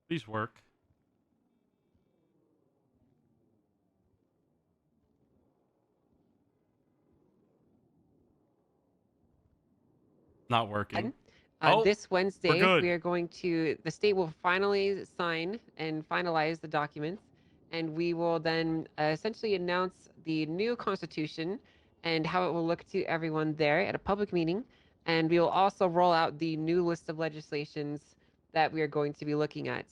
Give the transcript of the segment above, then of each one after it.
Please work. Not working. Oh, This we're Wednesday, we good. are going to, the state will finally sign and finalize the documents, and we will then essentially announce the new constitution and how it will look to everyone there at a public meeting. And we will also roll out the new list of legislations that we are going to be looking at.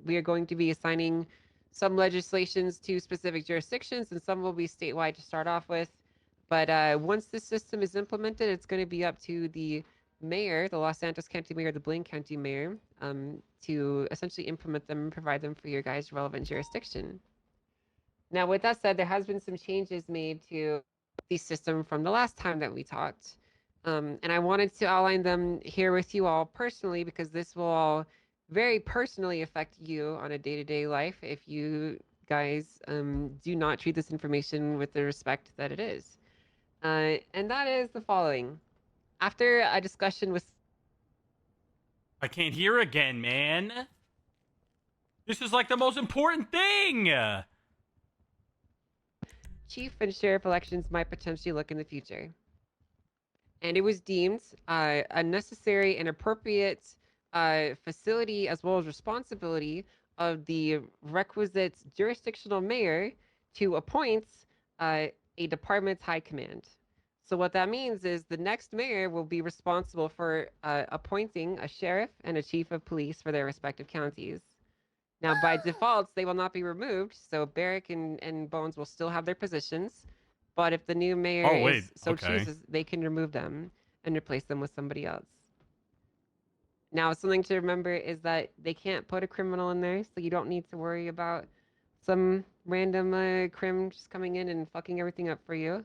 We are going to be assigning some legislations to specific jurisdictions, and some will be statewide to start off with. But once this system is implemented, it's going to be up to the mayor, the Los Santos County mayor, the Blaine County mayor, to essentially implement them and provide them for your guys' relevant jurisdiction. Now, with that said, there has been some changes made to the system from the last time that we talked. And I wanted to outline them here with you all personally because this will all very personally affect you on a day-to-day life if you guys do not treat this information with the respect that it is. And that is the following. After a discussion with I can't hear again, man. This is like the most important thing. chief and sheriff elections might potentially look in the future. And it was deemed a necessary and appropriate facility as well as responsibility of the requisite jurisdictional mayor to appoint a department's high command. So what that means is the next mayor will be responsible for appointing a sheriff and a chief of police for their respective counties. Now, by default, they will not be removed, so Barrick and Bones will still have their positions. But if the new mayor Oh wait. is so Okay. chooses, they can remove them and replace them with somebody else. Now, something to remember is that they can't put a criminal in there, so you don't need to worry about some random crim just coming in and fucking everything up for you.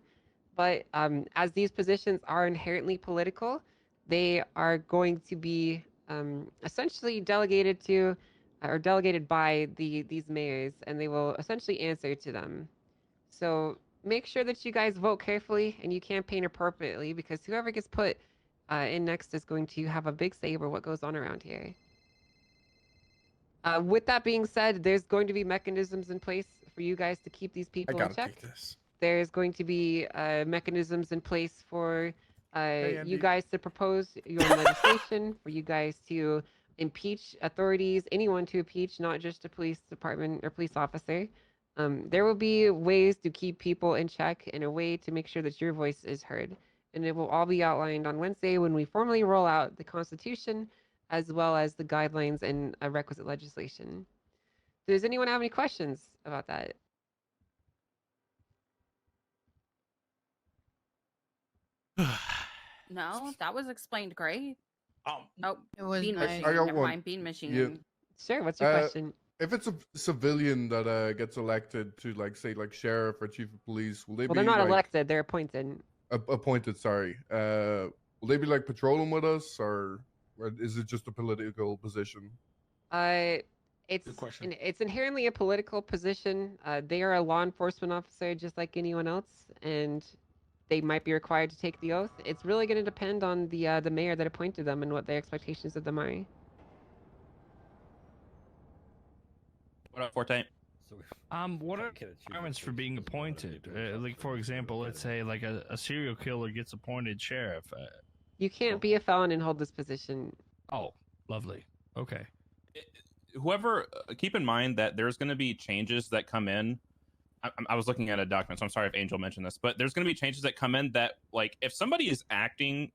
But as these positions are inherently political, they are going to be essentially delegated to or delegated by these mayors, and they will essentially answer to them. So make sure that you guys vote carefully and you campaign appropriately because whoever gets put in next is going to have a big say over what goes on around here. With that being said, there's going to be mechanisms in place for you guys to keep these I people in gotta check. take this. There's going to be mechanisms in place for Hey, you Andy. guys to propose your own legislation, for you guys to impeach authorities, anyone to impeach, not just a police department or police officer. There will be ways to keep people in check and a way to make sure that your voice is heard. And it will all be outlined on Wednesday when we formally roll out the Constitution as well as the guidelines and requisite legislation. Does anyone have any questions about that? No, that was explained great. um. Oh, It was bean nice. machine. got Never one. mind, bean machine. Yeah. Sure. What's your Uh, question? If it's a civilian that gets elected to like say like sheriff or chief of police, will they Well, be they're not like elected; they're appointed. appointed? Sorry. Will they be like patrolling with us, or is it just a political position? Uh, Good question. it's inherently a political position. They are a law enforcement officer just like anyone else, and they might be required to take the oath. It's really going to depend on the mayor that appointed them and what their expectations of them are. What up, Forte? What are requirements for being appointed? Like, for example, let's say like a serial killer gets appointed sheriff. You can't be a felon and hold this position. Oh, lovely. Okay. Whoever, keep in mind that there's going to be changes that come in. I was looking at a document, so I'm sorry if Angel mentioned this, but there's going to be changes that come in that, like, if somebody is acting,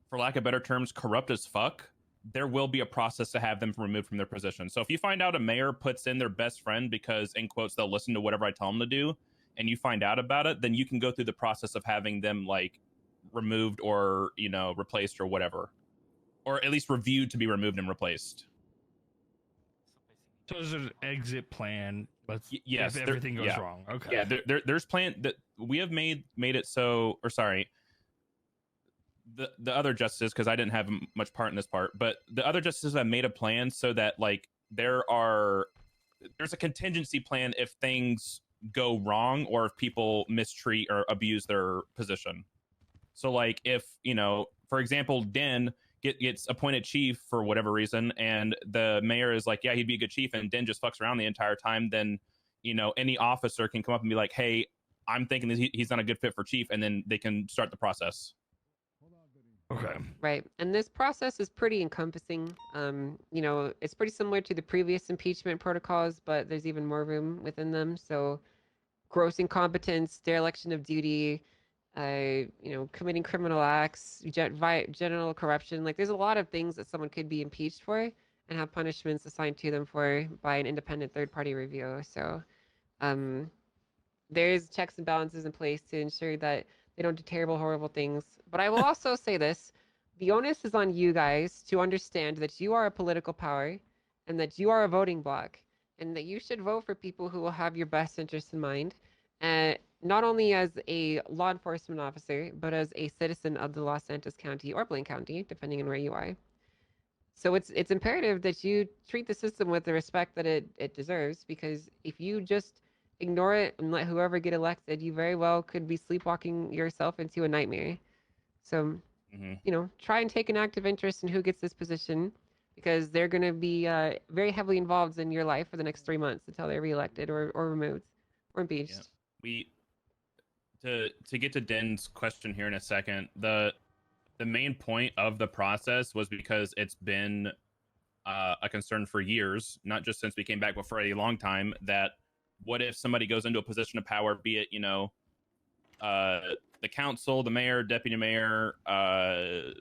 for lack of better terms, corrupt as fuck, there will be a process to have them removed from their position. So if you find out a mayor puts in their best friend because, in quotes, they'll listen to whatever I tell them to do, and you find out about it, then you can go through the process of having them, like, removed or, you know, replaced or whatever. Or at least reviewed to be removed and replaced. So there's an exit plan, but yes, if everything goes wrong. Okay. Yeah, there's plan that we have made it so, or sorry, the other justices, because I didn't have much part in this part, but the other justices have made a plan so that like there's a contingency plan if things go wrong or if people mistreat or abuse their position. So like if, you know, for example, Den, gets appointed chief for whatever reason, and the mayor is like, yeah, he'd be a good chief, and Den just fucks around the entire time, then any officer can come up and be like, hey, I'm thinking that he's not a good fit for chief, and then they can start the process. Okay. Right. And this process is pretty encompassing. It's pretty similar to the previous impeachment protocols, but there's even more room within them. So gross incompetence, dereliction of duty, committing criminal acts, general corruption. Like there's a lot of things that someone could be impeached for and have punishments assigned to them for by an independent third-party review. So there's checks and balances in place to ensure that they don't do terrible, horrible things. But I will also say this, the onus is on you guys to understand that you are a political power and that you are a voting bloc and that you should vote for people who will have your best interests in mind. Not only as a law enforcement officer, but as a citizen of the Los Santos County or Blaine County, depending on where you are. So it's imperative that you treat the system with the respect that it deserves, because if you just ignore it and let whoever get elected, you very well could be sleepwalking yourself into a nightmare. So, try and take an active interest in who gets this position, because they're going to be very heavily involved in your life for the next 3 months until they're reelected or removed or impeached. Yeah. To get to Den's question here in a second, the main point of the process was because it's been a concern for years, not just since we came back, but for a long time, that what if somebody goes into a position of power, be it, the council, the mayor, deputy mayor, a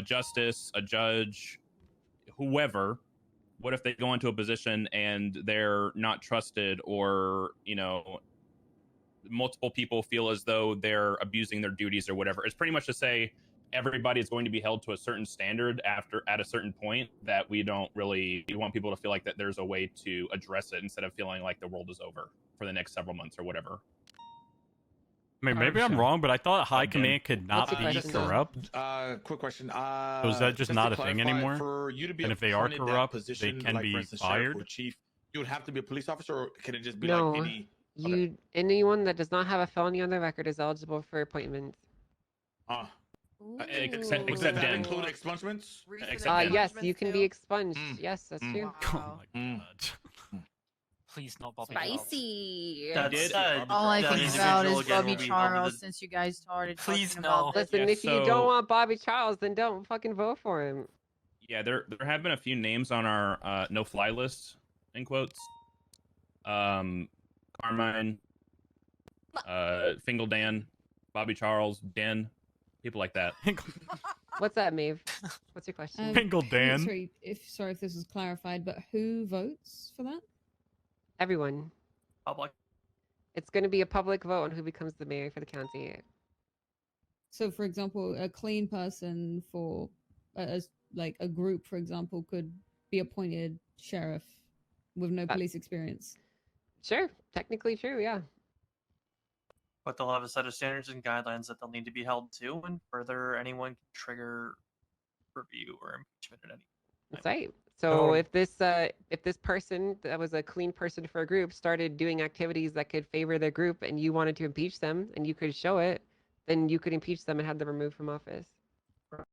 justice, a judge, whoever, what if they go into a position and they're not trusted, or, multiple people feel as though they're abusing their duties or whatever? It's pretty much to say everybody is going to be held to a certain standard at a certain point, that we want people to feel like that there's a way to address it instead of feeling like the world is over for the next several months or whatever. I mean, maybe I'm wrong, but I thought high command could not What's your be question? corrupt. Quick question. So is that just not to a thing clarify, anymore? For you to be And if they are appointed that corrupt, they position, can like, be for instance, sheriff fired? or chief, you would have to be a police officer, or can it just be No, like any? anyone that does not have a felony on their record is eligible for appointment. Except Does that Den. include expungements? Except Den. Yes, you can be expunged. Mm. Yes, that's true. Oh my god. Please no Bobby Spicy. did. All I that think individual about is again Bobby will be Charles held to the- since you guys started Please talking no. about this. Listen, Yeah, if you don't want Bobby Charles, then don't fucking vote for him. Yeah, there have been a few names on our no-fly list, in quotes. Carmine, Fingal Dan, Bobby Charles, Den, people like that. What's that, Maeve? What's your question? Pingle Dan. Sorry if this was clarified, but who votes for that? Everyone. Public. It's going to be a public vote on who becomes the mayor for the county. So, for example, a clean person for like a group, for example, could be appointed sheriff with no police experience. Sure, technically true, yeah. But they'll have a set of standards and guidelines that they'll need to be held to, and further, anyone can trigger review or impeachment at any time. That's right. So if this person that was a clean person for a group started doing activities that could favor their group, and you wanted to impeach them and you could show it, then you could impeach them and have them removed from office.